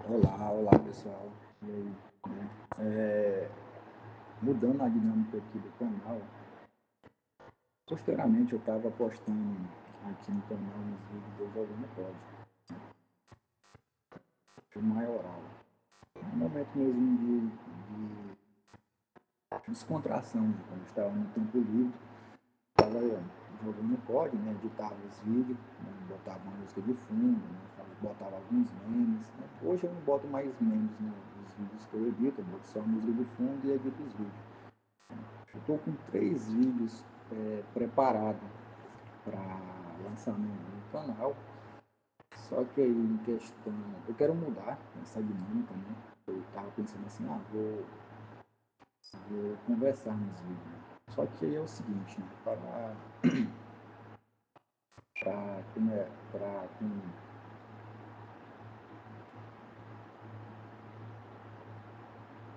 Olá, olá pessoal. E aí, né? Mudando a dinâmica aqui do canal, posteriormente eu estava postando aqui no canal uns vídeos de eu jogando COD, de maioral. Um momento mesmo de descontração, né? Quando eu estava no tempo livre, estava jogando COD, né? Editava os vídeos, né? Botava uma música de fundo, né? Botava alguns memes. Né? Hoje eu não boto mais memes nos vídeos que eu edito, eu boto só a música de fundo e edito os vídeos. Eu estou com 3 vídeos preparados para lançar no canal, só que aí em questão, eu quero mudar essa dinâmica, né? Eu estava pensando assim, vou conversar nos vídeos. Só que aí é o seguinte, né? Para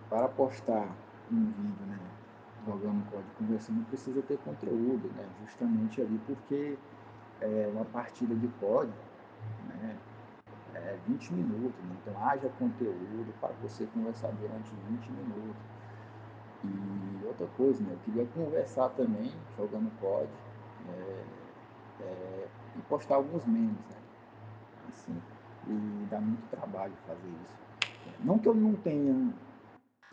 para postar um vídeo, né? Jogando código, conversando, precisa ter conteúdo, né? Justamente ali porque uma partida de código, né? 20 minutos, né? Então haja conteúdo para você conversar durante 20 minutos. E outra coisa, né? Eu queria conversar também, jogando COD, é, e postar alguns memes, né? Assim, e dá muito trabalho fazer isso. Não que eu não tenha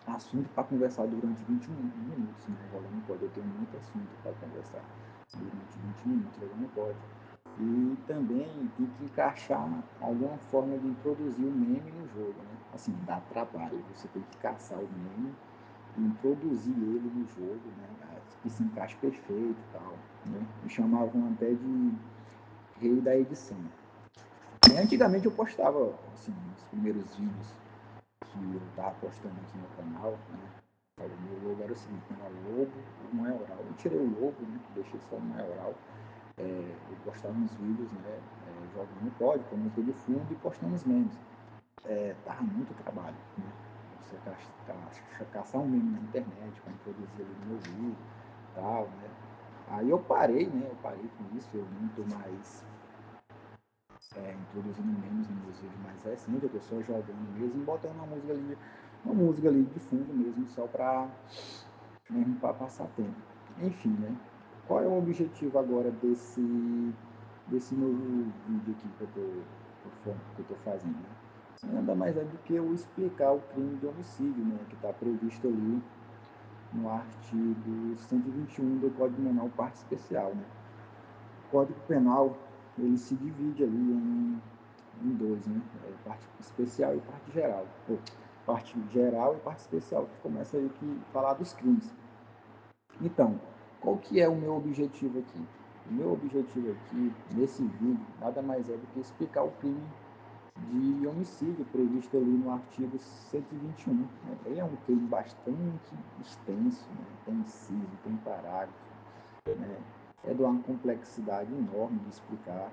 assunto para conversar durante 20 minutos, né? Jogando COD, eu tenho muito assunto para conversar durante 20 minutos jogando COD. E também tem que encaixar alguma forma de introduzir o meme no jogo, né? Assim, dá trabalho, você tem que caçar o meme e introduzir ele no jogo, né? Que se encaixe perfeito e tal, né? Me chamavam até de rei da edição. E antigamente eu postava, assim, os primeiros vídeos que eu estava postando aqui no canal, né? O meu logo era o seguinte, era Lobo, o maioral. Eu tirei o logo, né? Deixei só o maioral. Eu postava uns vídeos, né? Jogando código, com música de fundo e postando os memes. Dava muito trabalho, né? Você caçar um meme na internet para introduzir ali no meu vídeo e tal, né? Aí eu parei, né? Eu parei com isso, eu não estou mais introduzindo memes nos meus vídeos mais recentes, eu estou só jogando mesmo e botando uma música ali de fundo mesmo, só para mesmo para passar tempo. Enfim, né? Qual é o objetivo agora desse novo vídeo aqui que eu tô fazendo? Né? Nada mais é do que eu explicar o crime de homicídio, né? Que está previsto ali no artigo 121 do Código Penal, parte especial, né? O Código Penal, ele se divide ali em dois, né? Parte especial e parte geral. Ou, parte geral e parte especial, que começa aí que falar dos crimes. Então, qual que é o meu objetivo aqui? O meu objetivo aqui, nesse vídeo, nada mais é do que explicar o crime de homicídio previsto ali no artigo 121. Né? Ele é um crime bastante extenso, né? Tem inciso, tem parágrafo, né? É de uma complexidade enorme de explicar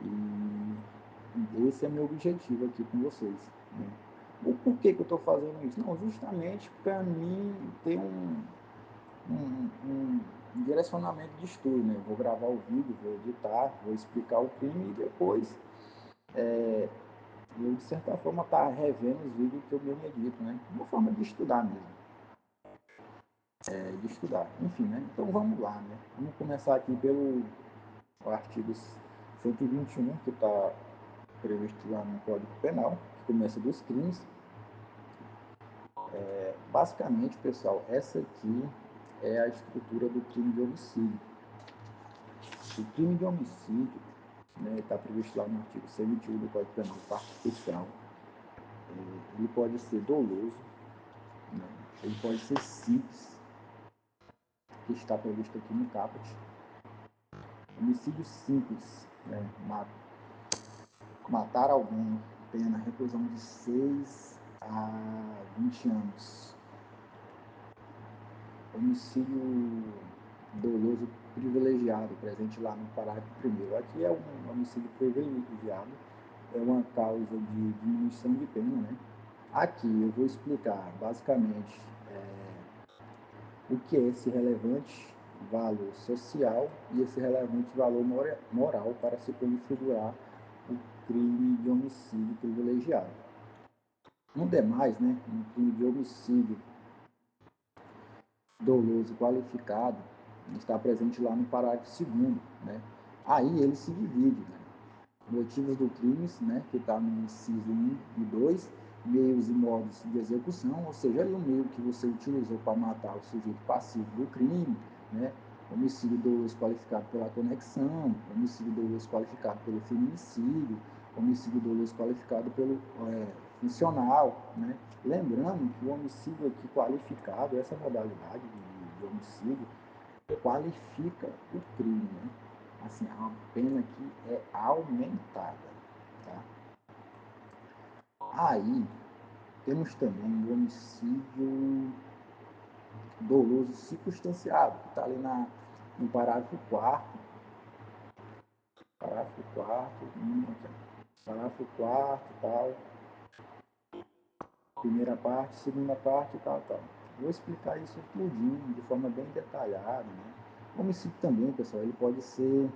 e esse é meu objetivo aqui com vocês. Né? O porquê que eu estou fazendo isso? Não, justamente para mim ter um direcionamento de estudo, né? Vou gravar o vídeo, vou editar, vou explicar o crime e depois eu, de certa forma, estar revendo os vídeos que eu mesmo edito, né? Uma forma de estudar mesmo, de estudar. Enfim, né? Então vamos lá, né? Vamos começar aqui pelo artigo 121, que está previsto lá no Código Penal, que começa dos crimes. Basicamente, pessoal, essa aqui é a estrutura do crime de homicídio. O crime de homicídio está previsto lá no artigo 121 do Código Penal, parte especial. Ele pode ser doloso, né? Ele pode ser simples, que está previsto aqui no caput. Homicídio simples, né? Matar alguém, pena reclusão de 6 a 20 anos. Homicídio doloso privilegiado, presente lá no parágrafo 1º. Aqui é um homicídio privilegiado, é uma causa de diminuição de pena, né? Aqui eu vou explicar basicamente o que é esse relevante valor social e esse relevante valor moral para se configurar o crime de homicídio privilegiado. No demais, né, no crime de homicídio doloso qualificado, está presente lá no parágrafo 2º, né? Aí ele se divide, né? Motivos do crime, né, que está no inciso 1 e 2, meios e modos de execução, ou seja, ali o meio que você utilizou para matar o sujeito passivo do crime, né, homicídio doloso qualificado pela conexão, homicídio doloso qualificado pelo feminicídio, homicídio doloso qualificado pelo funcional, né? Lembrando que o homicídio aqui qualificado, essa modalidade de homicídio, qualifica o crime, né? Assim, a pena que é aumentada, tá? Aí, temos também o homicídio doloso circunstanciado, que está ali no parágrafo 4º, parágrafo 4º, parágrafo 4º, tal, primeira parte, segunda parte, tal, tal. Vou explicar isso tudinho, de forma bem detalhada, né? O homicídio também, pessoal, ele pode ser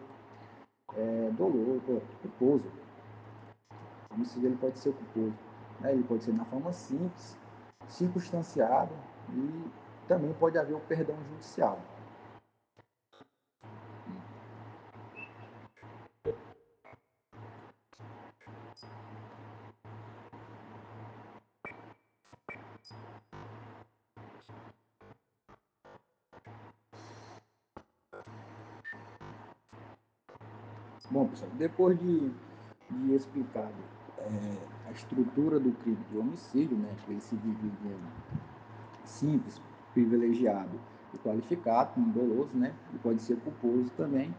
doloso, culposo. O homicídio ele pode ser culposo, né? Ele pode ser na forma simples, circunstanciado e também pode haver o perdão judicial. Bom, pessoal, depois de explicado a estrutura do crime de homicídio, né, que ele se divide em simples, privilegiado e qualificado, como doloso, né, e pode ser culposo também,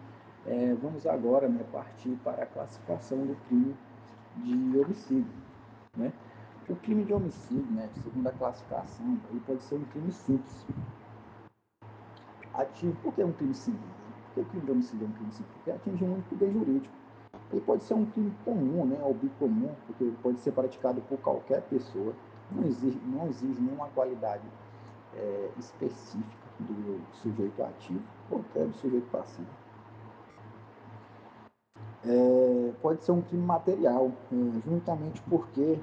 vamos agora, né, partir para a classificação do crime de homicídio, né? O crime de homicídio, né, segundo a classificação, ele pode ser um crime simples, ativo. Por que é um crime simples? Por que o crime de homicídio é um crime simples? Porque atinge um único bem jurídico. Ele pode ser um crime comum, né, ou bicomum, porque pode ser praticado por qualquer pessoa, não exige nenhuma qualidade específica do sujeito ativo ou até do sujeito passivo. Pode ser um crime material, juntamente porque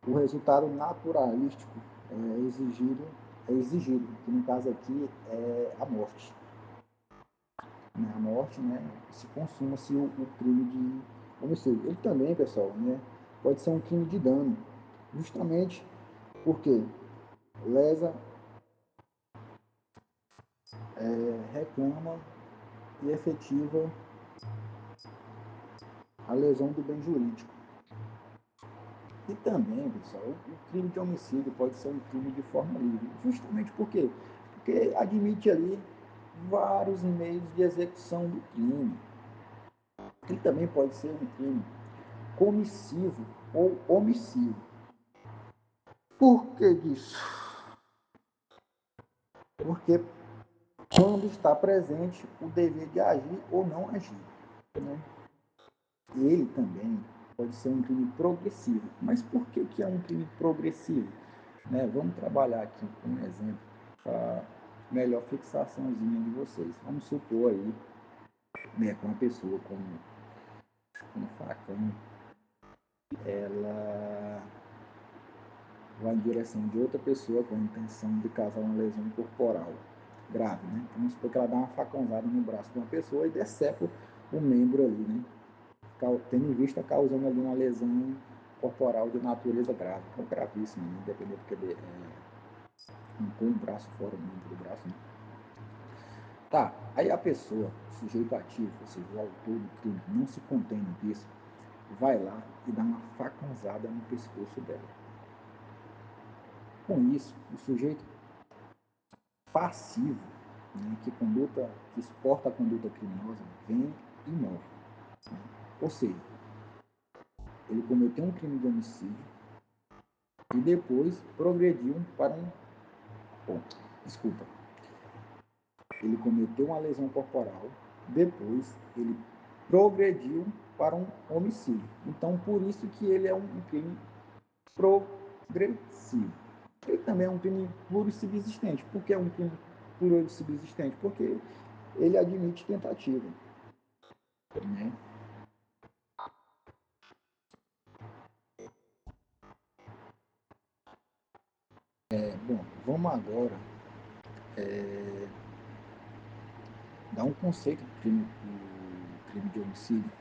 o resultado naturalístico é exigido, que no caso aqui é a morte. A morte, né, se consuma-se o crime de homicídio. Ele também, pessoal, né, pode ser um crime de dano, justamente porque lesa, reclama e efetiva a lesão do bem jurídico. E também, pessoal, o crime de homicídio pode ser um crime de forma livre, justamente por quê? Porque admite ali vários meios de execução do crime. Ele também pode ser um crime comissivo ou omissivo. Por que disso? Porque quando está presente o dever de agir ou não agir, né? Ele também pode ser um crime progressivo. Mas por que é um crime progressivo? Né? Vamos trabalhar aqui com um exemplo para melhor fixaçãozinha de vocês. Vamos supor aí, né, que uma pessoa com um facão, ela vai em direção de outra pessoa com a intenção de causar uma lesão corporal grave, né? Então, vamos supor que ela dá uma facãozada no braço de uma pessoa e decepa o membro ali, né? Tendo em vista causando ali uma lesão corporal de natureza grave, ou gravíssima, né? Independente do que com o braço fora, o membro do braço, né? Tá, aí a pessoa, o sujeito ativo, ou seja, o autor do crime, não se contendo disso, vai lá e dá uma facãozada no pescoço dela. Com isso, o sujeito passivo, né, que exporta a conduta criminosa, vem e morre. Né? Ou seja, ele cometeu um crime de homicídio e depois progrediu para um. Bom, desculpa. Ele cometeu uma lesão corporal, depois ele progrediu para um homicídio. Então, por isso que ele é um crime progressivo. Ele também é um crime plurissubsistente. Por que é um crime plurissubsistente? Porque ele admite tentativa, né? Bom, vamos agora dar um conceito do crime de homicídio.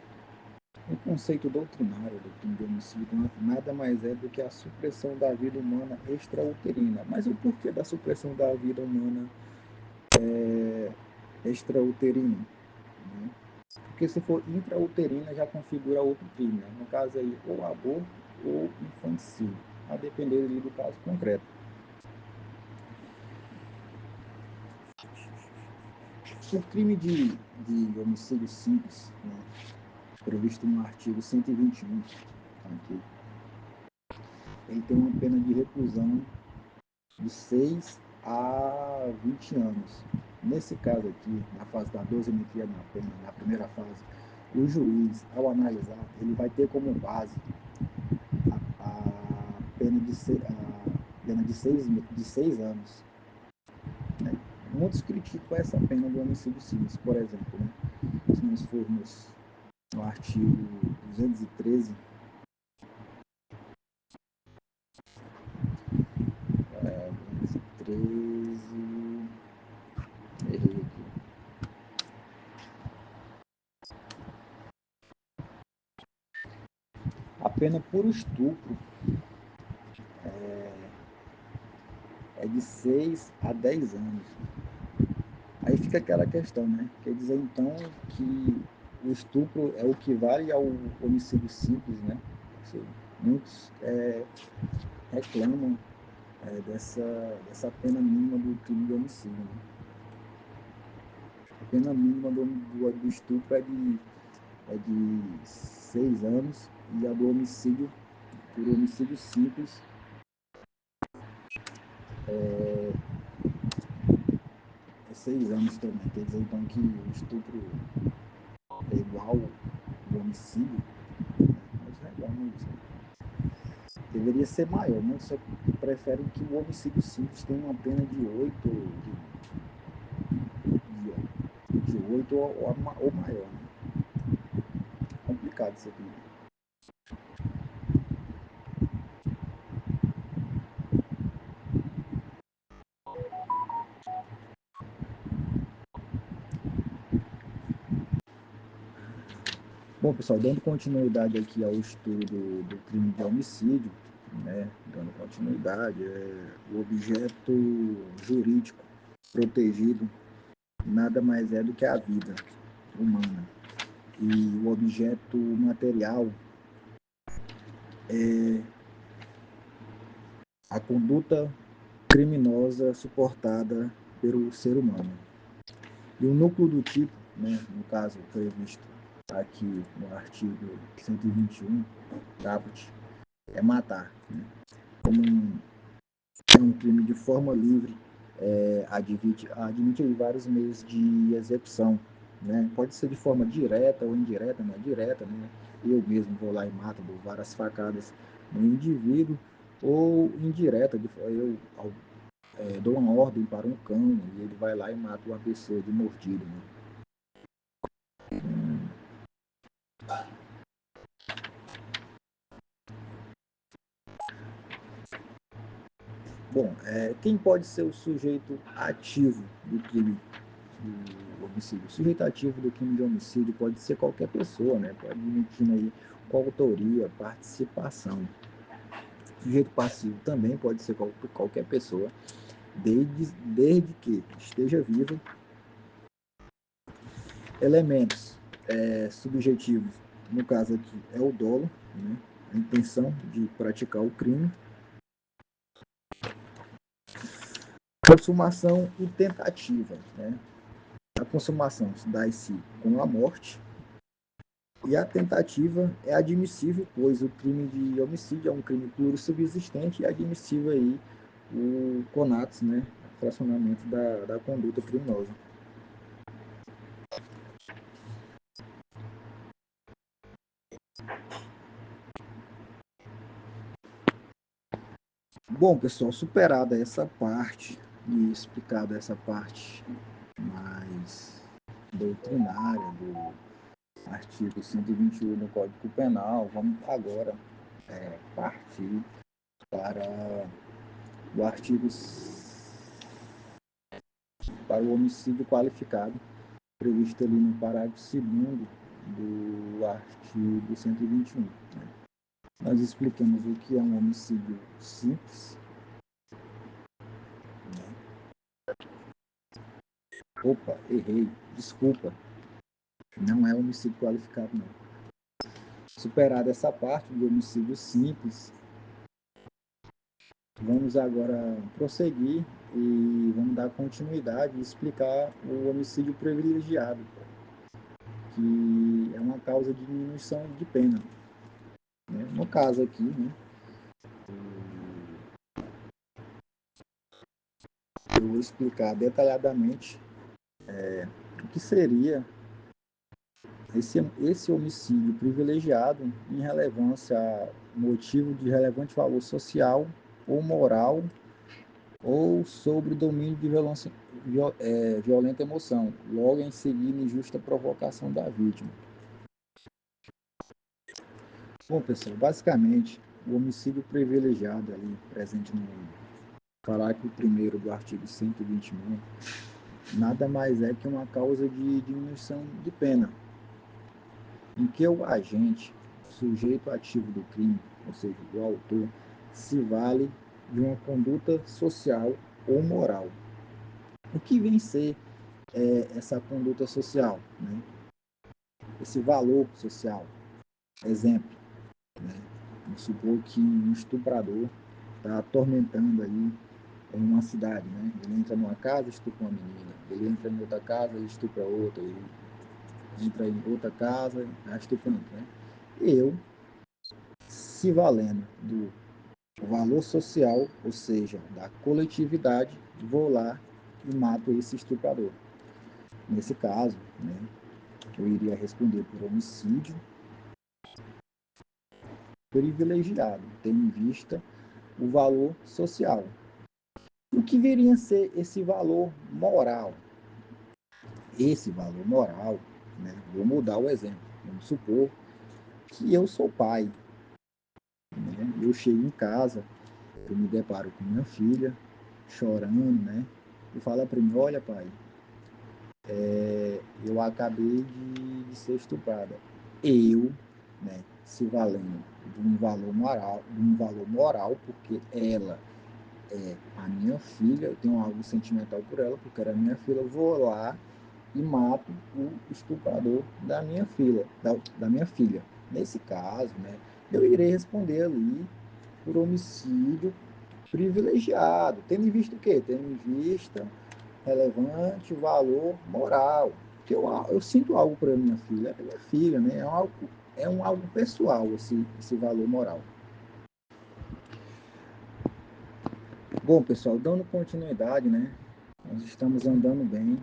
O conceito doutrinário do crime de homicídio nada mais é do que a supressão da vida humana extrauterina. Mas o porquê da supressão da vida humana extrauterina? Né? Porque se for intrauterina já configura outro crime. Né? No caso aí, ou aborto ou infanticídio, a depender ali do caso concreto. O crime de homicídio simples, né, previsto no artigo 121, aqui, ele tem uma pena de reclusão de 6 a 20 anos. Nesse caso aqui, na fase da dosimetria da pena, na primeira fase, o juiz, ao analisar, ele vai ter como base a pena de 6 anos. Né? Muitos criticam essa pena do homicídio simples, por exemplo. Né? Se nós formos no artigo 213, 213, errei aqui. A pena por estupro é de 6 a 10 anos. Aí fica aquela questão, né? Quer dizer, então, que o estupro é o que vale ao homicídio simples, né? Muitos reclamam dessa pena mínima do crime de homicídio. Né? A pena mínima do estupro é de 6 anos e a do homicídio, por homicídio simples, é 6 anos também. Quer dizer, então, que o estupro é igual ao homicídio, né? Mas não é igual, não é isso, né? Deveria ser maior, muitos preferem que o homicídio simples tenha uma pena de 8, de 8 ou maior. Né? É complicado isso aqui. Bom, pessoal, dando continuidade aqui ao estudo do crime de homicídio, né, dando continuidade, o objeto jurídico protegido nada mais é do que a vida humana. E o objeto material é a conduta criminosa suportada pelo ser humano. E o núcleo do tipo, né, no caso previsto aqui no artigo 121, caput, é matar. Né? Como um crime de forma livre, admite vários meios de execução. Né? Pode ser de forma direta ou indireta, né? Direta, né? Eu mesmo vou lá e mato, dou várias facadas no indivíduo, ou indireta, eu dou uma ordem para um cão e ele vai lá e mata uma pessoa de mordido. Né? Bom, quem pode ser o sujeito ativo do crime do homicídio? O sujeito ativo do crime de homicídio pode ser qualquer pessoa, né? Pode admitindo aí coautoria, participação. O sujeito passivo também pode ser qualquer pessoa, desde que esteja vivo. Elementos subjetivos, no caso aqui, é o dolo, né? A intenção de praticar o crime, consumação e tentativa. Né? A consumação dá-se com a morte e a tentativa é admissível, pois o crime de homicídio é um crime puro subsistente e é admissível aí o conatus, né? O fracionamento da conduta criminosa. Bom, pessoal, superada essa parte e explicada essa parte mais doutrinária do artigo 121 do Código Penal, vamos agora partir para do artigo para o homicídio qualificado, previsto ali no parágrafo 2º do artigo 121. Né? Nós explicamos o que é um homicídio simples. Opa, errei, desculpa, não é homicídio qualificado, não. Superada essa parte do homicídio simples, vamos agora prosseguir e vamos dar continuidade e explicar o homicídio privilegiado, que é uma causa de diminuição de pena. Né? No caso aqui, né, eu vou explicar detalhadamente o que seria esse homicídio privilegiado em relevância a motivo de relevante valor social ou moral ou sobre domínio de violenta emoção, logo em seguida injusta provocação da vítima. Bom, pessoal, basicamente, o homicídio privilegiado ali, presente no parágrafo 1º do artigo 121, nada mais é que uma causa de diminuição de pena, em que o agente, sujeito ativo do crime, ou seja, o autor, se vale de uma conduta social ou moral. O que vem ser essa conduta social? Né? Esse valor social. Exemplo, né? Vamos supor que um estuprador está atormentando aí em uma cidade, né? Ele entra numa casa, estupra uma menina. Ele entra em outra casa, ele estupra outra. Ele entra em outra casa, estuprando, né? Eu, se valendo do valor social, ou seja, da coletividade, vou lá e mato esse estuprador. Nesse caso, né, eu iria responder por homicídio privilegiado, tendo em vista o valor social. O que viria a ser esse valor moral? Esse valor moral, né, vou mudar o exemplo. Vamos supor que eu sou pai. Né, eu chego em casa, eu me deparo com minha filha, chorando, né? E fala para mim, olha pai, eu acabei de ser estuprada. Eu, né, se valendo de um valor moral, porque ela é a minha filha, eu tenho algo sentimental por ela, porque era minha filha, eu vou lá e mato o estuprador da minha filha, da minha filha. Nesse caso, né, eu irei responder ali por homicídio privilegiado, tendo em vista o quê? Tendo em vista relevante valor moral. Porque eu sinto algo para minha filha, é minha filha, né? É algo pessoal esse valor moral. Bom, pessoal, dando continuidade, né? Nós estamos andando bem.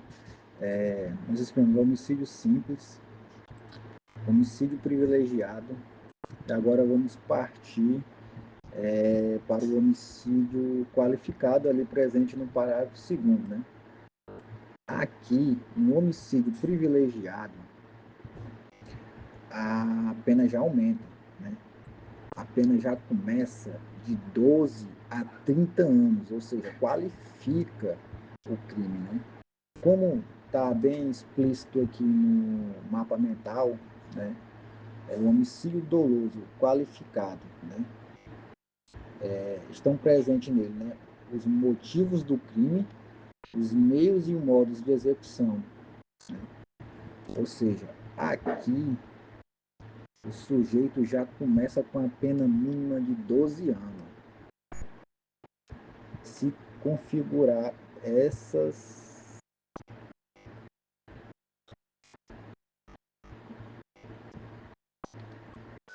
Nós explicamos homicídio simples, homicídio privilegiado. E agora vamos partir para o homicídio qualificado ali presente no parágrafo 2º, né? Aqui, no homicídio privilegiado, a pena já aumenta, né? A pena já começa de 12 a 30 anos, ou seja, qualifica o crime, né? Como está bem explícito aqui no mapa mental, né? É o homicídio doloso qualificado, né? Estão presentes nele, né? Os motivos do crime, os meios e os modos de execução, né? Ou seja, aqui o sujeito já começa com a pena mínima de 12 anos. Se configurar essas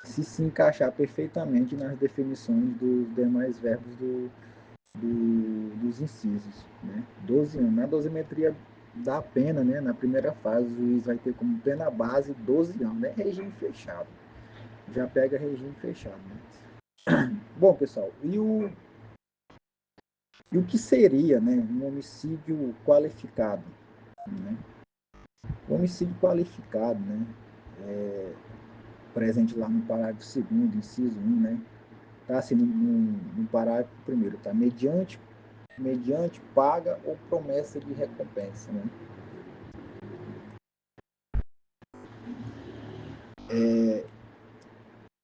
se encaixar perfeitamente nas definições dos demais verbos dos incisos, né? 12 anos. Na dosimetria da pena, né? Na primeira fase, o juiz vai ter como pena base 12 anos, né? Regime fechado. Já pega regime fechado, né? Bom, pessoal, e o que seria, né, um homicídio qualificado? Né? O homicídio qualificado, né, presente lá no parágrafo 2º, inciso 1, né, está assim no parágrafo 1º, tá? Mediante mediante paga ou promessa de recompensa, né?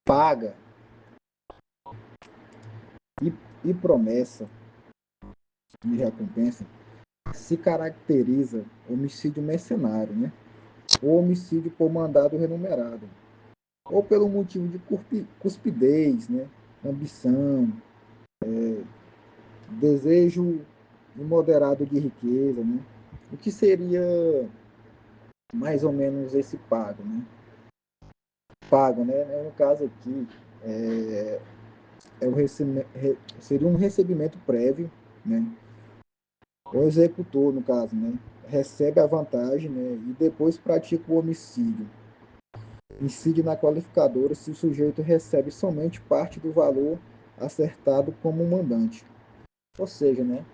Paga e, e promessa de recompensa se caracteriza homicídio mercenário, né? Ou homicídio por mandado remunerado, ou pelo motivo de cuspidez, né? Ambição, desejo imoderado de riqueza, né? O que seria mais ou menos esse pago, né? Pago, né? No caso aqui, é, seria um recebimento prévio, né? O executor, no caso, né? Recebe a vantagem, né? E depois pratica o homicídio. Incide na qualificadora se o sujeito recebe somente parte do valor acertado como mandante. Ou seja, né?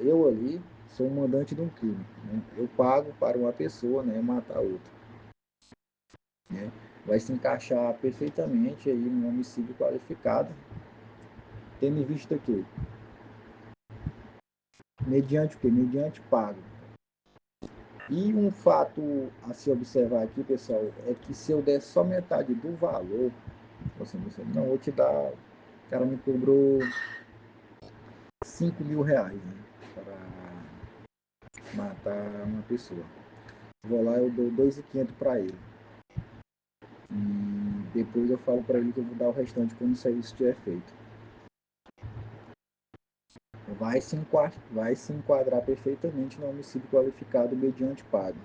Eu ali sou um mandante de um crime. Né? Eu pago para uma pessoa, né? Matar outra. Né? Vai se encaixar perfeitamente aí no homicídio qualificado, tendo em vista que mediante o quê? Mediante pago. E um fato a se observar aqui, pessoal, é que se eu der só metade do valor, assim, você não vou te dar, o cara me cobrou R$ 5.000, né, para matar uma pessoa. Vou lá, eu dou 2.500 para ele. E depois eu falo para ele que eu vou dar o restante quando o serviço estiver feito. Vai se enquadrar perfeitamente no homicídio qualificado mediante pago.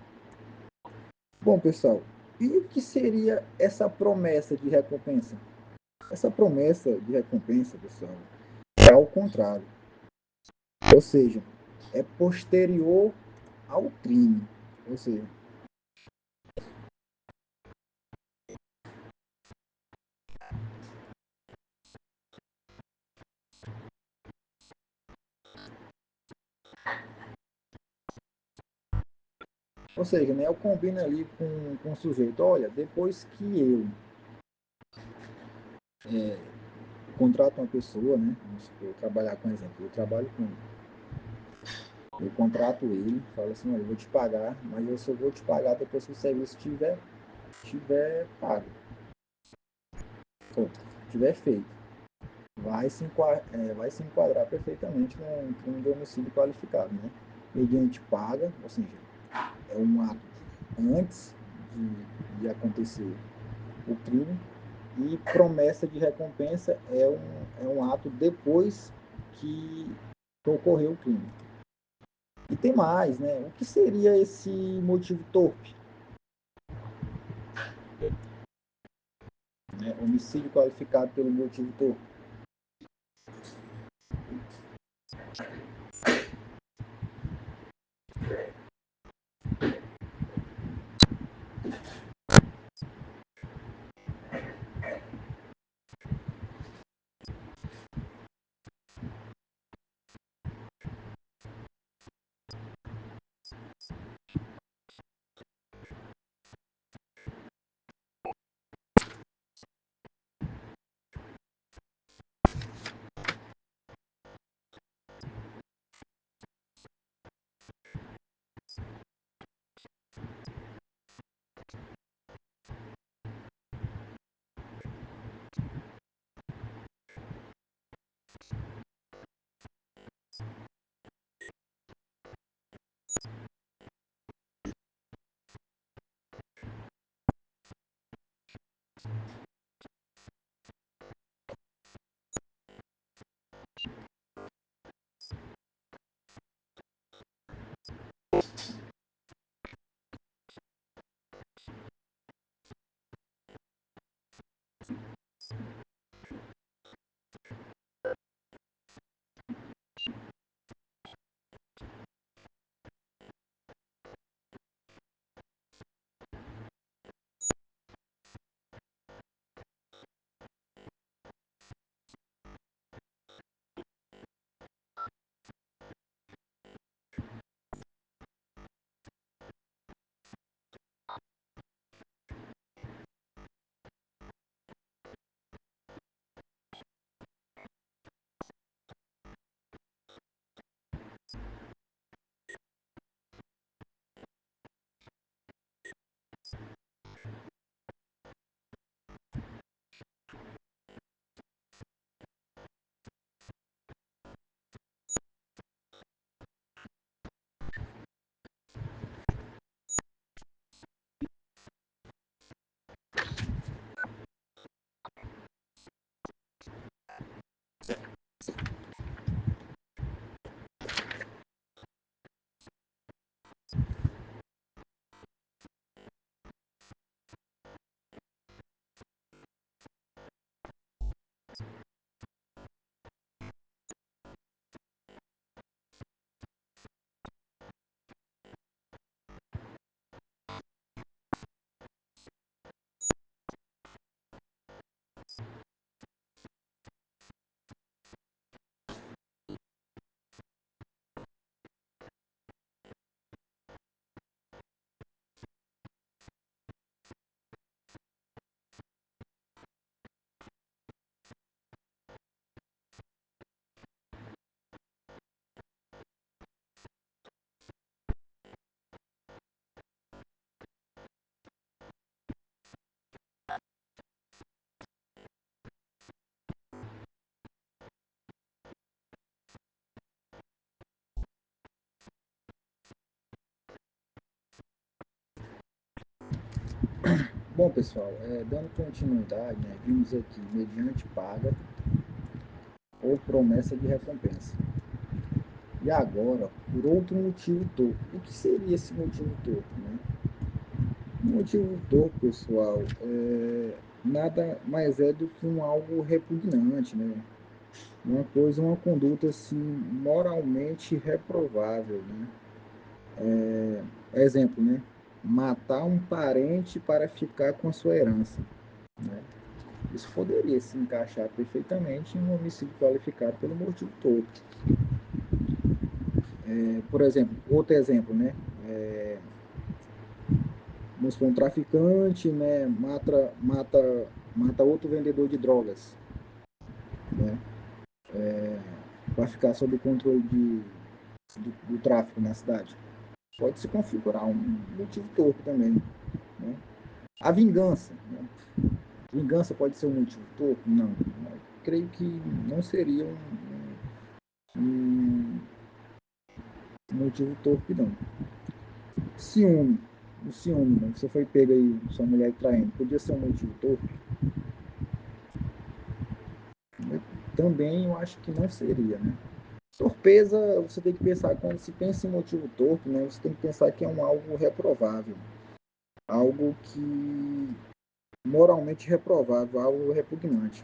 Bom, pessoal, e o que seria essa promessa de recompensa? Essa promessa de recompensa, pessoal, é ao contrário. Ou seja, é posterior ao crime. Ou seja, né, eu combino ali com o sujeito, olha, depois que eu contrato uma pessoa, né, vou trabalhar com exemplo, eu contrato ele, falo assim, olha, eu vou te pagar, mas eu só vou te pagar depois que o serviço tiver pago, ou tiver feito. Vai se enquadrar perfeitamente no crime de homicídio qualificado, né? Mediante paga, ou seja, é um ato antes de acontecer o crime, e promessa de recompensa é um ato depois que ocorreu o crime. E tem mais, né? O que seria esse motivo torpe? Né? Homicídio qualificado pelo motivo torpe. Bom, pessoal, dando continuidade, né, vimos aqui mediante paga ou promessa de recompensa. E agora, por outro motivo torpe. O que seria esse motivo torpe, né? O motivo torpe, pessoal, nada mais é do que um algo repugnante, né? Uma coisa, uma conduta assim moralmente reprovável, né? Exemplo, né? Matar um parente para ficar com a sua herança, né? Isso poderia se encaixar perfeitamente em um homicídio qualificado pelo motivo torpe. Por exemplo, outro exemplo, né? Um traficante, né? Mata outro vendedor de drogas, né? Para ficar sob o controle do tráfico na cidade. Pode se configurar um motivo torpe também, né? A vingança, né? Vingança pode ser um motivo torpe? Não. Creio que não seria um motivo torpe, não. Ciúme. O ciúme, né? Você foi pego aí, sua mulher traindo. Podia ser um motivo torpe? Também eu acho que não seria, né? Torpeza, você tem que pensar, quando se pensa em motivo torpe, né? Você tem que pensar que é um algo reprovável. Algo que moralmente reprovável, algo repugnante.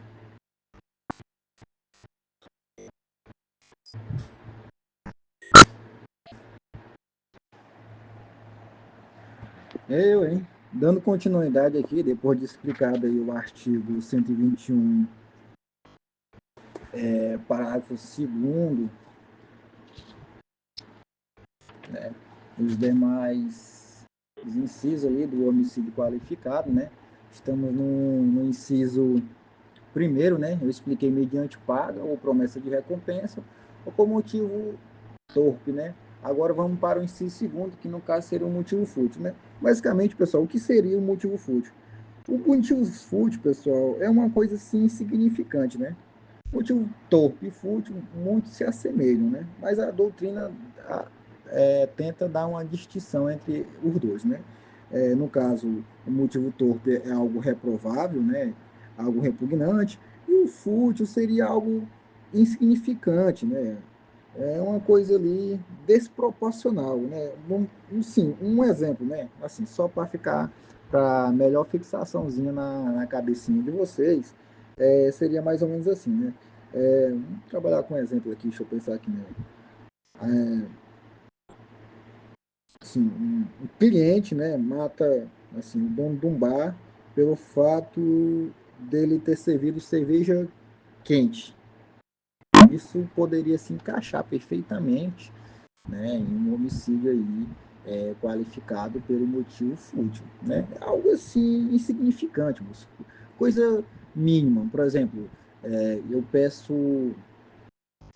Hein? Dando continuidade aqui, depois de explicado aí o artigo 121, parágrafo 2º, né, os demais incisos ali do homicídio qualificado, né? Estamos no inciso primeiro, né? Eu expliquei mediante paga ou promessa de recompensa ou por motivo torpe, né? Agora vamos para o inciso segundo, que no caso seria um motivo fútil, né? Basicamente, pessoal, o que seria o motivo fútil? O motivo fútil, pessoal, é uma coisa assim insignificante, né? Motivo torpe e fútil muito se assemelham, né? Mas a doutrina tenta dar uma distinção entre os dois, né? No caso, o motivo torpe é algo reprovável, né? Algo repugnante, e o fútil seria algo insignificante, né? É uma coisa ali desproporcional, né? Sim, um exemplo, né? Assim, só para ficar para melhor fixaçãozinha na cabecinha de vocês, seria mais ou menos assim, né? Vamos trabalhar com um exemplo aqui, deixa eu pensar aqui, né? Assim, um cliente, né, mata assim, o dono de um bar pelo fato dele ter servido cerveja quente. Isso poderia se encaixar perfeitamente, né, em um homicídio aí qualificado pelo motivo fútil, né? Algo assim insignificante, coisa mínima. Por exemplo, eu peço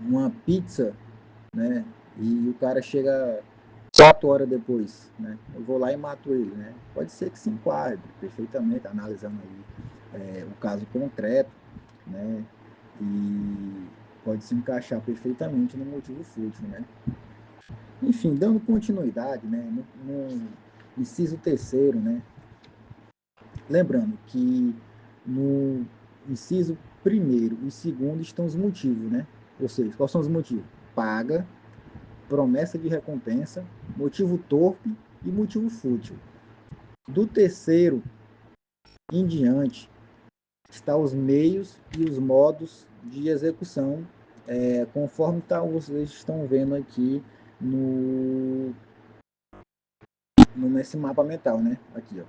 uma pizza, né? E o cara chega 4 horas depois, né? Eu vou lá e mato ele, né? Pode ser que se enquadre perfeitamente, analisando aí o caso concreto, né? E pode se encaixar perfeitamente no motivo fútil, né? Enfim, dando continuidade, né? No inciso terceiro, né? Lembrando que no inciso primeiro e segundo estão os motivos, né? Ou seja, quais são os motivos? Paga, promessa de recompensa, motivo torpe e motivo fútil. Do terceiro em diante, está os meios e os modos de execução, conforme vocês estão vendo aqui no, nesse mapa mental, né? Aqui, ó,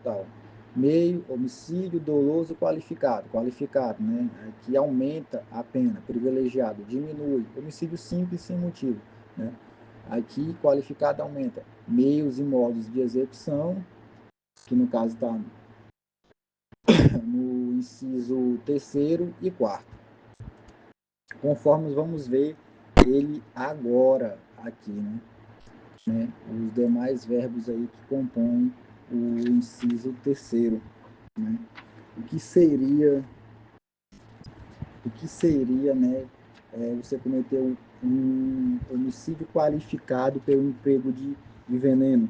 tal. Meio, homicídio doloso qualificado. Qualificado, né? Que aumenta a pena. Privilegiado, diminui. Homicídio simples sem motivo, né? Aqui, qualificado aumenta. Meios e modos de execução, que no caso está no inciso terceiro e quarto. Conforme vamos ver ele agora aqui, né? Os demais verbos aí que compõem o inciso terceiro, né? O que seria, né? Você cometeu um homicídio qualificado pelo emprego de veneno.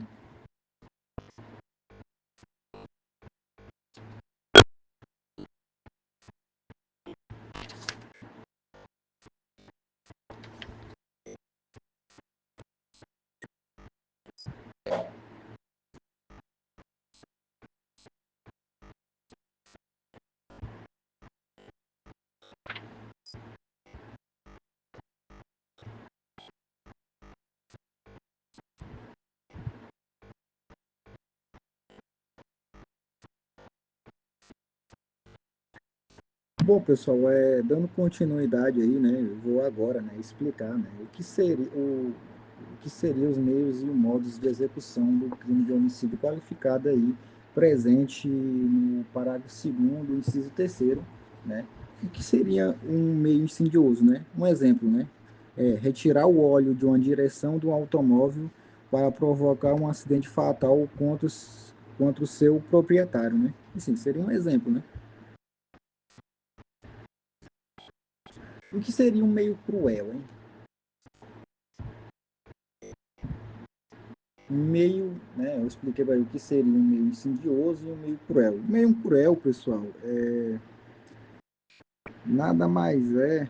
Bom, pessoal, dando continuidade aí, né, eu vou agora, né, explicar, né, o que seriam os meios e modos de execução do crime de homicídio qualificado aí, presente no parágrafo 2º, inciso 3º, né, o que seria um meio insidioso, né? Um exemplo, né, retirar o óleo de uma direção do automóvel para provocar um acidente fatal contra o seu proprietário, né? Assim, seria um exemplo, né? O que seria um meio cruel, hein? Meio, né? Eu expliquei para o que seria um meio insidioso e um meio cruel. O meio cruel, pessoal, nada mais é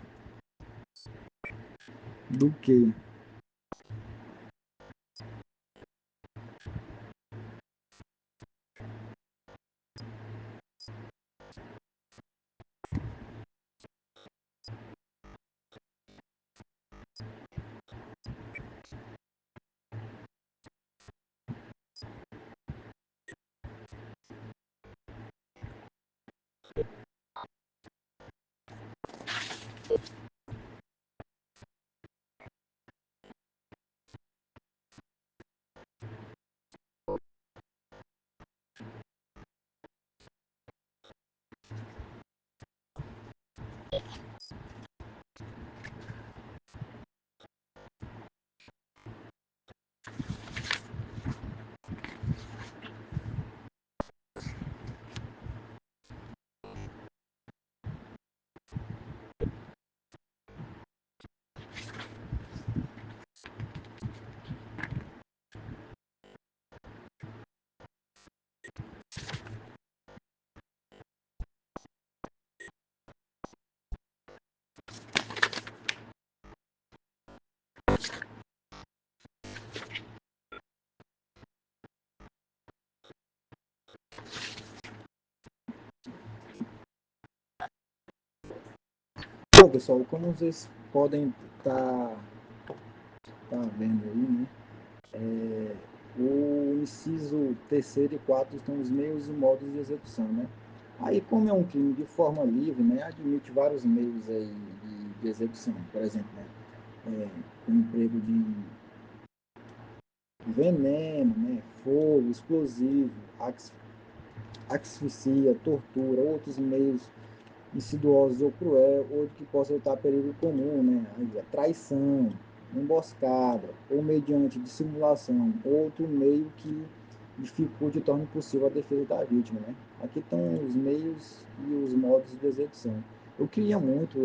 do que bom, pessoal, como vocês podem estar vendo aí, né? O inciso terceiro e quarto estão os meios e modos de execução, né? Aí, como é um crime de forma livre, né, admite vários meios aí de execução. Por exemplo, né, o emprego de veneno, né, fogo, explosivo, asfixia, tortura, outros meios insidiosos ou cruel, ou de que possa evitar perigo comum, né? A traição, emboscada, ou mediante dissimulação, outro meio que dificulte e torne possível a defesa da vítima, né? Aqui estão os meios e os modos de execução. Eu queria muito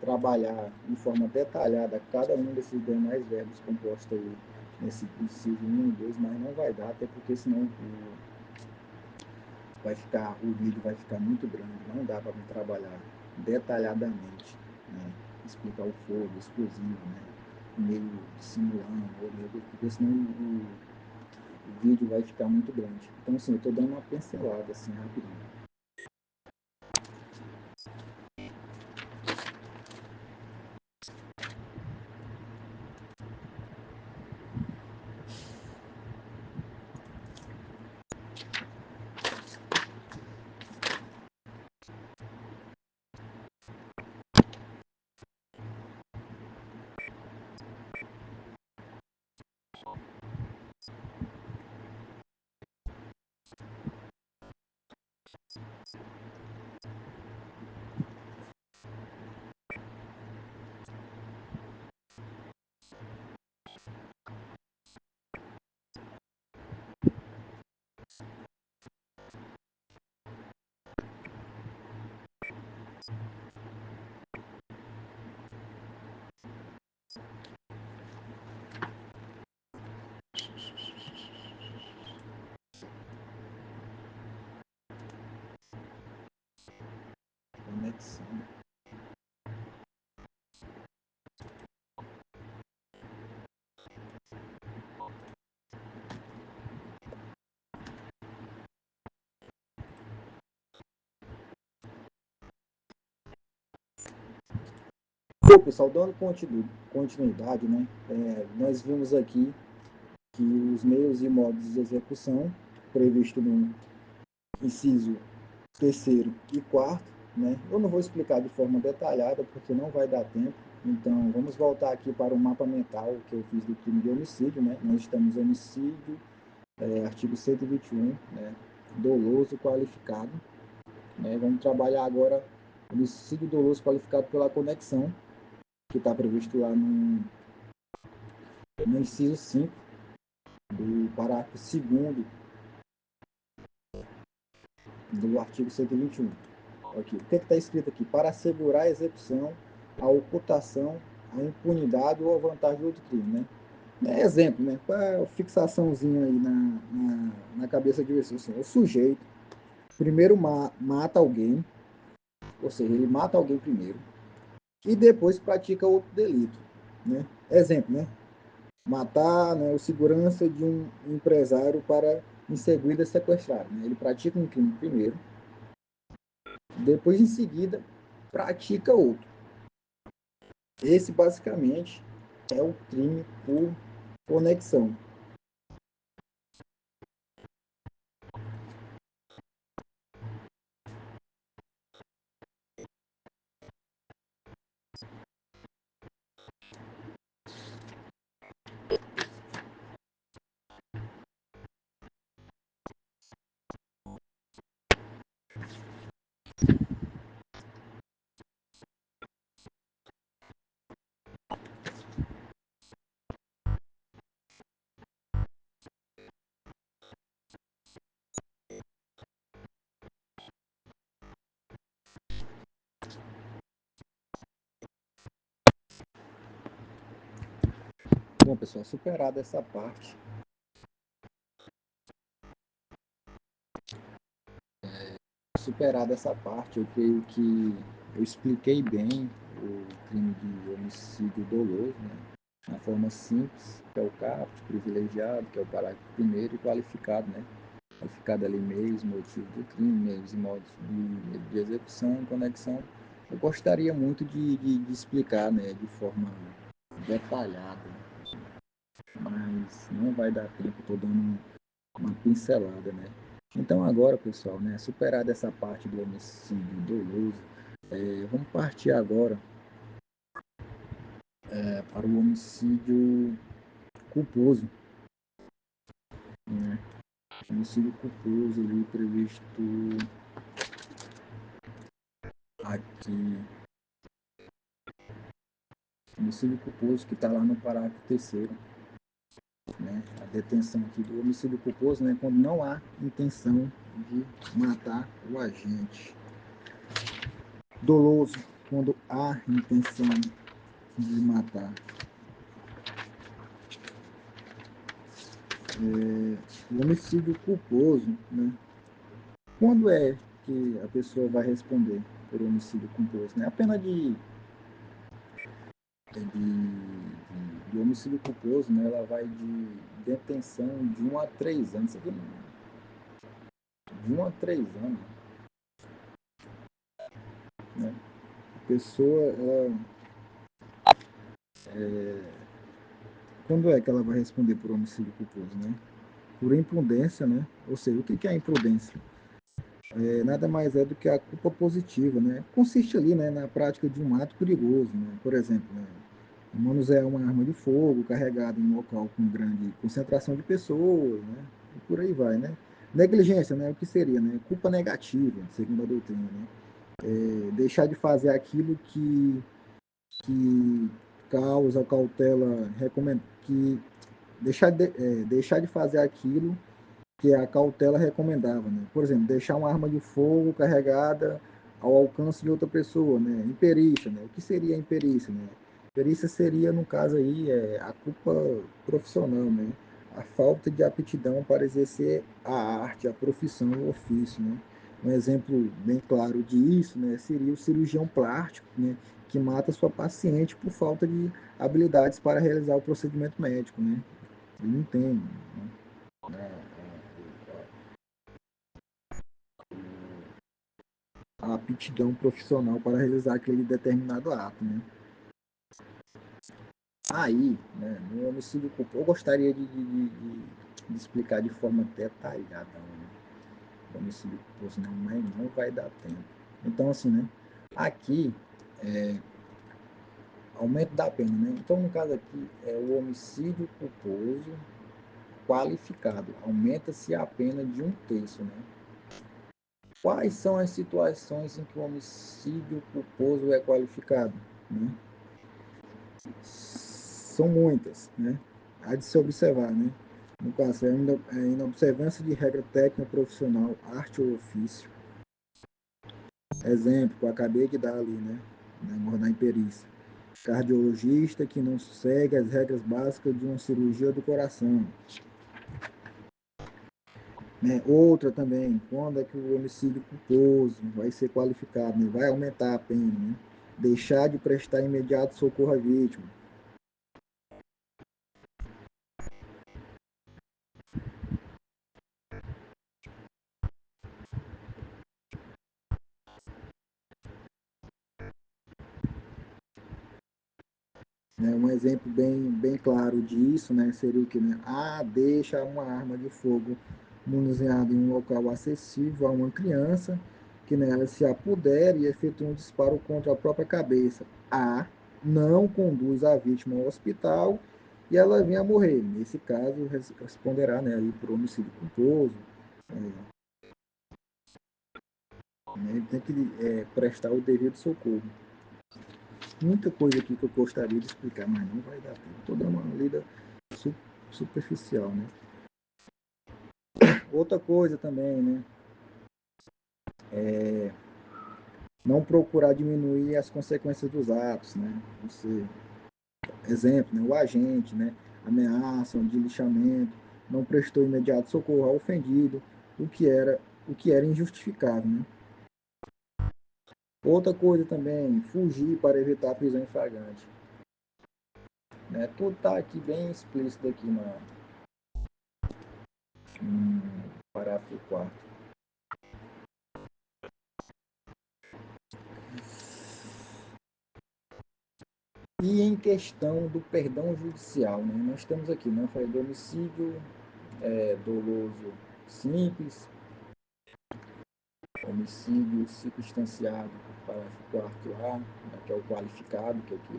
trabalhar de forma detalhada cada um desses demais verbos compostos aí nesse inciso 1 e 2, mas não vai dar, até porque senão o vídeo vai ficar muito grande, não dá para trabalhar detalhadamente, né? Explicar o fogo, o explosivo, né? Meio simulando, porque senão o vídeo vai ficar muito grande. Então, assim, eu estou dando uma pincelada, assim, rapidinho. Conexão. Bom, pessoal, dando continuidade, né? Nós vimos aqui que os meios e modos de execução previsto no inciso terceiro e quarto, né? Eu não vou explicar de forma detalhada, porque não vai dar tempo. Então, vamos voltar aqui para o mapa mental que eu fiz do crime de homicídio, né? Nós estamos em homicídio, artigo 121, né? Doloso qualificado, né? Vamos trabalhar agora homicídio doloso qualificado pela conexão, que está previsto lá no inciso 5 do parágrafo 2º do artigo 121. Aqui. O que está escrito aqui? Para assegurar a execução, a ocultação, a impunidade ou a vantagem do outro crime, né? Exemplo, né? Qual é a fixaçãozinha aí na cabeça de vocês? Assim, o sujeito primeiro mata alguém, ou seja, ele mata alguém primeiro, e depois pratica outro delito, né? Exemplo, né? Matar, né, o segurança de um empresário para em seguida sequestrar, né? Ele pratica um crime primeiro, depois em seguida pratica outro. Esse basicamente é o crime por conexão. Bom, pessoal, superada essa parte, eu creio que eu expliquei bem o crime de homicídio doloso, né? Na forma simples, que é o caput, privilegiado, que é o parágrafo primeiro, e qualificado, né? Qualificado ali meios, motivo do crime, meios e modos de execução, conexão. Eu gostaria muito de explicar, né, de forma detalhada, mas não vai dar tempo, estou dando uma pincelada, né? Então agora, pessoal, né, superada essa parte do homicídio doloso, vamos partir agora para o homicídio culposo, né? Homicídio culposo ali previsto aqui, homicídio culposo que está lá no parágrafo terceiro, né? A detenção aqui do homicídio culposo, né, quando não há intenção de matar o agente. Doloso, quando há intenção de matar. O homicídio culposo, né? Quando é que a pessoa vai responder por homicídio culposo? Né? A pena de homicídio culposo, né? Ela vai de detenção de 1 a 3 anos. Isso aqui, de 1 a 3 anos. Né? A pessoa, ela, quando é que ela vai responder por homicídio culposo? Né? Por imprudência, né? Ou seja, o que é imprudência? Nada mais é do que a culpa positiva, né? Consiste ali, né, na prática de um ato perigoso, né? Por exemplo, né, manusear uma arma de fogo carregada em um local com grande concentração de pessoas, né? E por aí vai, né? Negligência, né? O que seria, né? Culpa negativa, segundo a doutrina, né? Deixar de fazer aquilo que causa cautela, recomenda, que deixar de fazer aquilo que a cautela recomendava, né? Por exemplo, deixar uma arma de fogo carregada ao alcance de outra pessoa, né? Imperícia, né? O que seria imperícia, né? Perícia seria, no caso aí, a culpa profissional, né? A falta de aptidão para exercer a arte, a profissão, o ofício, né? Um exemplo bem claro disso, né, seria o cirurgião plástico, né, que mata sua paciente por falta de habilidades para realizar o procedimento médico, né? Ele não tem, né, a aptidão profissional para realizar aquele determinado ato, né? Aí, né, no homicídio culposo, eu gostaria de explicar de forma detalhada, né? O homicídio culposo, não, mas não vai dar tempo. Então, assim, né? Aqui, aumento da pena, né? Então, no caso aqui, é o homicídio culposo qualificado. Aumenta-se a pena de 1/3, né? Quais são as situações em que o homicídio culposo é qualificado? Né? São muitas, né? Há de se observar, né? No caso, é a inobservância de regra técnica profissional, arte ou ofício. Exemplo que eu acabei de dar ali, né? Na imperícia. Cardiologista que não segue as regras básicas de uma cirurgia do coração. Né? Outra também, quando é que o homicídio culposo vai ser qualificado, né? Vai aumentar a pena, né? Deixar de prestar imediato socorro à vítima. Né? Um exemplo bem claro disso, né, seria o que? Né? Deixa uma arma de fogo manuseada em um local acessível a uma criança que nela se apoder e efetua um disparo contra a própria cabeça. Não conduz a vítima ao hospital e ela vem a morrer. Nesse caso, responderá, né, aí por homicídio culposo. Ele tem que prestar o devido socorro. Muita coisa aqui que eu gostaria de explicar, mas não vai dar tempo. Estou dando uma lida superficial, né? Outra coisa também, né? Não procurar diminuir as consequências dos atos, né? Você, exemplo, né? O agente, né? Ameaça de lixamento, não prestou imediato socorro ao ofendido, o que era injustificável, né? Outra coisa também, fugir para evitar a prisão em flagrante. Né? Tudo está aqui bem explícito aqui no parágrafo 4. E em questão do perdão judicial, né? Nós temos aqui, né? Foi do homicídio doloso simples, homicídio circunstanciado, parágrafo 4A, né? Que é o qualificado, que é aqui,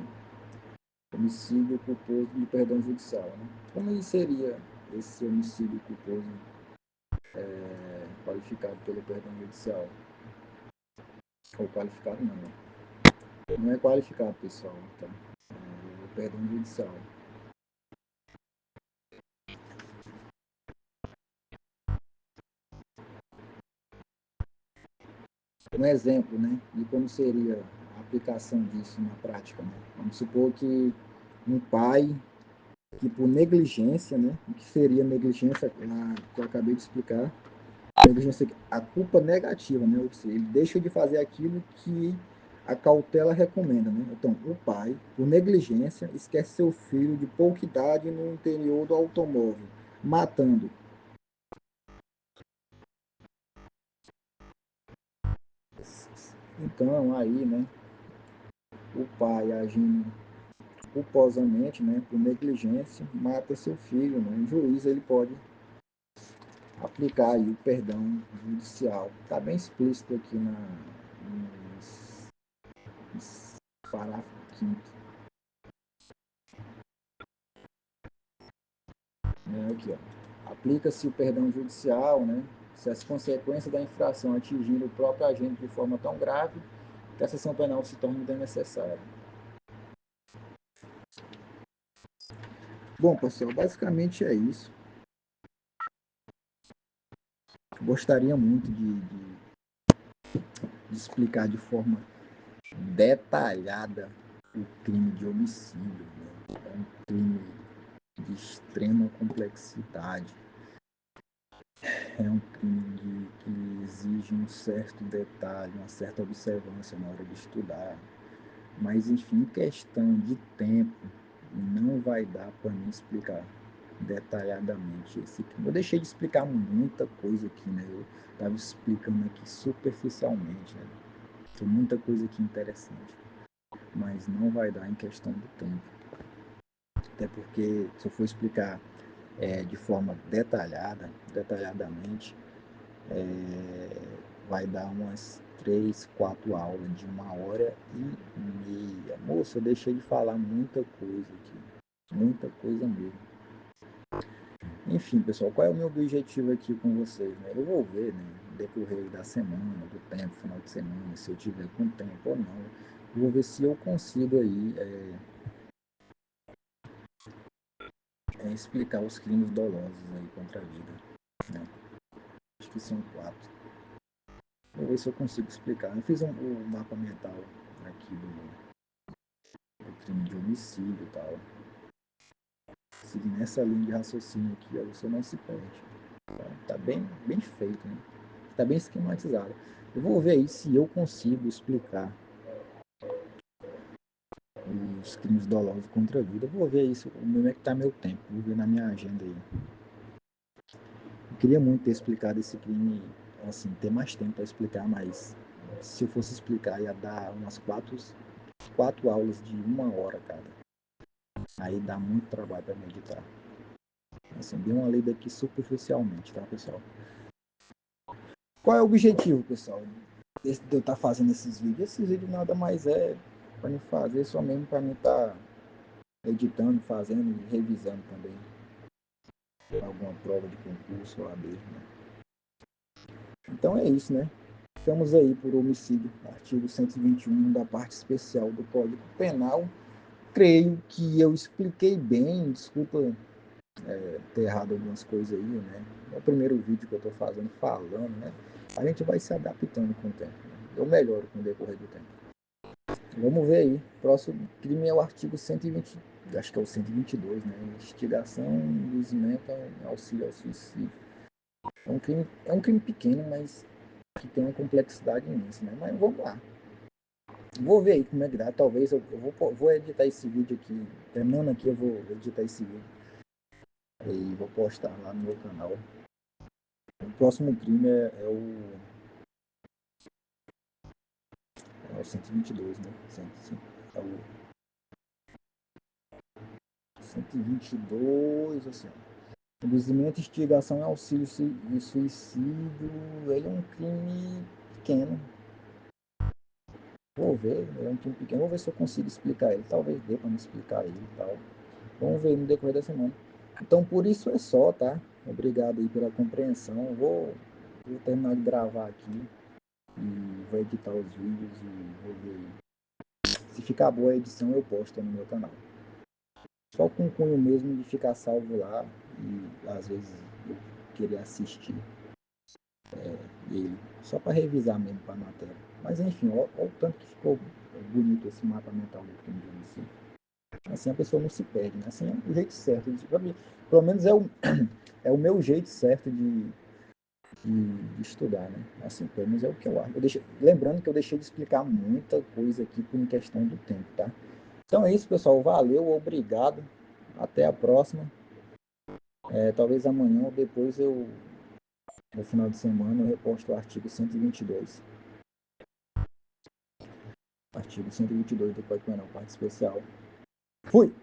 homicídio culposo de perdão judicial. Né? Como seria esse homicídio culposo qualificado pelo perdão judicial? Ou qualificado não, né? Não é qualificado, pessoal, tá? É o perdão judicial. Um exemplo, né, de como seria a aplicação disso na prática, né? Vamos supor que um pai que por negligência, né, o que seria negligência, que eu acabei de explicar, negligência, a culpa negativa, né, ou seja, ele deixa de fazer aquilo que a cautela recomenda, né? Então, o pai, por negligência, esquece seu filho de pouca idade no interior do automóvel, matando. Então, aí, né, o pai agindo culposamente, né, por negligência, mata seu filho, né? O juiz ele pode aplicar aí o perdão judicial. Está bem explícito aqui no parágrafo 5º. Aqui, ó. Aplica-se o perdão judicial, né, se as consequências da infração atingirem o próprio agente de forma tão grave que a sessão penal se torne desnecessária. Bom, pessoal, basicamente é isso. Gostaria muito de explicar de forma detalhada o crime de homicídio. Né? É um crime de extrema complexidade. É um crime que exige um certo detalhe, uma certa observância na hora de estudar. Mas, enfim, em questão de tempo, não vai dar para mim explicar detalhadamente esse crime. Eu deixei de explicar muita coisa aqui, né? Eu estava explicando aqui superficialmente, né? Tem muita coisa aqui interessante, mas não vai dar em questão do tempo. Até porque, se eu for explicar de forma detalhadamente, vai dar umas 3, 4 aulas de 1h30. Moço, eu deixei de falar muita coisa aqui. Muita coisa mesmo. Enfim, pessoal, qual é o meu objetivo aqui com vocês? Né? Eu vou ver, né, no decorrer da semana, do tempo, final de semana, se eu tiver com tempo ou não. Eu vou ver se eu consigo aí explicar os crimes dolosos aí contra a vida. Né? Acho que são 4. Vou ver se eu consigo explicar. Eu fiz um mapa mental aqui do crime de homicídio e tal. Seguindo essa linha de raciocínio aqui, ó, você não se perde. Tá bem feito, né? Tá bem esquematizado. Eu vou ver aí se eu consigo explicar os crimes dolosos contra a vida. Eu vou ver aí como é que tá meu tempo. Vou ver na minha agenda aí. Eu queria muito ter explicado esse crime, assim, ter mais tempo para explicar, mas se eu fosse explicar ia dar umas 4 aulas de 1 hora cada. Aí dá muito trabalho para meditar. Assim, dei uma lida aqui superficialmente, tá, pessoal? Qual é o objetivo, pessoal, de eu estar fazendo esses vídeos? Esses vídeos nada mais é para me fazer, só mesmo para mim estar editando, fazendo e revisando também alguma prova de concurso, OAB, né? Então é isso, né? Estamos aí por homicídio, artigo 121 da parte especial do Código Penal. Creio que eu expliquei bem, desculpa ter errado algumas coisas aí, né? É o primeiro vídeo que eu estou falando, né? A gente vai se adaptando com o tempo, né? Eu melhoro com o decorrer do tempo. Vamos ver aí. O próximo crime é o artigo 120, acho que é o 122, né? Instigação, induzimento, auxílio ao suicídio. É um crime pequeno, mas que tem uma complexidade imensa, né? Mas vamos lá. Vou ver aí como é que dá. Talvez eu vou editar esse vídeo aqui. Terminando aqui, eu vou editar esse vídeo. E vou postar lá no meu canal. O próximo crime é o 122, né? É o 122, assim. Induzimento, instigação e auxílio e suicídio. Ele é um crime pequeno. Vou ver, é um crime pequeno. Vou ver se eu consigo explicar ele. Talvez dê para me explicar ele e tal. Vamos ver no decorrer da semana. Então, por isso é só, tá? Obrigado aí pela compreensão. Vou terminar de gravar aqui e vou editar os vídeos e vou ver. Se ficar boa a edição, eu posto no meu canal. Só com o cunho mesmo de ficar salvo lá e às vezes eu querer assistir ele, só para revisar mesmo para a matéria. Mas enfim, olha o tanto que ficou bonito esse mapa mental do crime de homicídio. Assim a pessoa não se perde, né? Assim é o jeito certo. Pelo menos é o meu jeito certo de estudar, né? Assim, pelo menos é o que eu acho. Lembrando que eu deixei de explicar muita coisa aqui por questão do tempo, tá? Então é isso, pessoal. Valeu, obrigado. Até a próxima. Talvez amanhã ou depois no final de semana, eu reposto o artigo 122. Artigo 122 do Código Penal, parte especial. Fui!